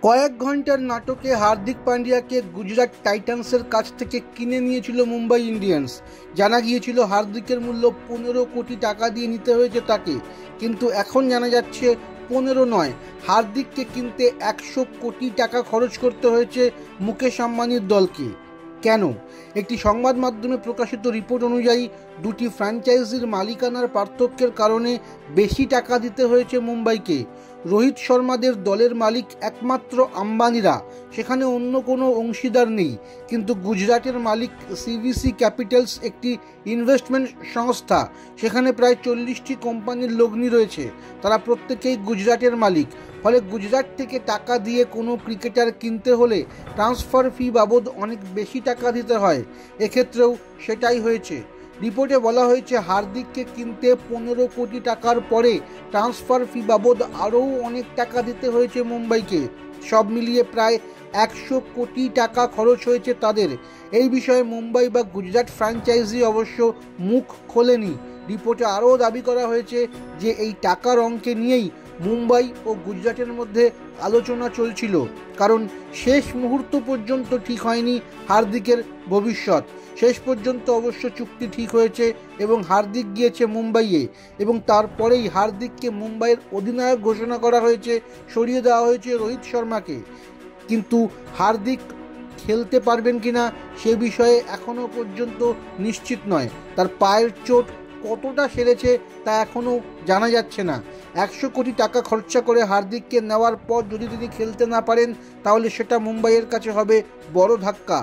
কয়েক ঘন্টার নাটকে হার্দিক পান্ডিয়াকে গুজরাট টাইটান্সের কাছ থেকে কিনে নিয়েছিল মুম্বাই ইন্ডিয়ান্স। জানা গিয়েছিল হার্দিকের মূল্য 15 কোটি টাকা দিয়ে নিতে হয়েছে তাকে, কিন্তু এখন জানা যাচ্ছে 15 নয়, হার্দিককে কিনতে 100 কোটি টাকা খরচ করতে হয়েছে মুকেশ আম্বানির দলকে। কেন? একটি সংবাদ মাধ্যমে প্রকাশিত রিপোর্ট অনুযায়ী দুটি ফ্র্যাঞ্চাইজির মালিকানার পার্থক্যের কারণে বেশি টাকা দিতে হয়েছে মুম্বাইকে। রোহিত শর্মাদের দলের মালিক একমাত্র আম্বানিরা, সেখানে অন্য কোনো অংশীদার নেই। কিন্তু গুজরাটের মালিক সিভিসি ক্যাপিটালস একটি ইনভেস্টমেন্ট সংস্থা, সেখানে প্রায় 40টি কোম্পানির লগ্নি রয়েছে, তারা প্রত্যেকেই গুজরাটের মালিক। ফলে গুজরাট থেকে টাকা দিয়ে কোনো ক্রিকেটার কিনতে হলে ট্রান্সফার ফি বাবদ অনেক বেশি টাকা দিতে হয়। এক্ষেত্রেও সেটাই হয়েছে। রিপোর্টে বলা হয়েছে হার্দিককে কিনতে 15 কোটি টাকার পরে ট্রান্সফার ফি বাবদ আরও অনেক টাকা দিতে হয়েছে মুম্বাইকে। সব মিলিয়ে প্রায় 100 কোটি টাকা খরচ হয়েছে তাদের। এই বিষয়ে মুম্বাই বা গুজরাট ফ্র্যাঞ্চাইজি অবশ্য মুখ খোলেনি। রিপোর্টে আরও দাবি করা হয়েছে যে এই টাকার অঙ্কে নিয়েই মুম্বাই ও গুজরাটের মধ্যে আলোচনা চলছিল, কারণ শেষ মুহূর্ত পর্যন্ত ঠিক হয়নি হার্দিকের ভবিষ্যৎ। শেষ পর্যন্ত অবশ্য চুক্তি ঠিক হয়েছে এবং হার্দিক গিয়েছে মুম্বাইয়ে, এবং তারপরেই হার্দিককে মুম্বাইয়ের অধিনায়ক ঘোষণা করা হয়েছে, সরিয়ে দেওয়া হয়েছে রোহিত শর্মাকে। কিন্তু হার্দিক খেলতে পারবেন কিনা সে বিষয়ে এখনও পর্যন্ত নিশ্চিত নয়। তার পায়ের চোট কতটা সেরেছে তা এখনও জানা যাচ্ছে না। 100 কোটি টাকা খরচা করে হার্দিককে নেওয়ার পর যদি তিনি খেলতে না পারেন, তাহলে সেটা মুম্বাইয়ের কাছে হবে বড় ধাক্কা।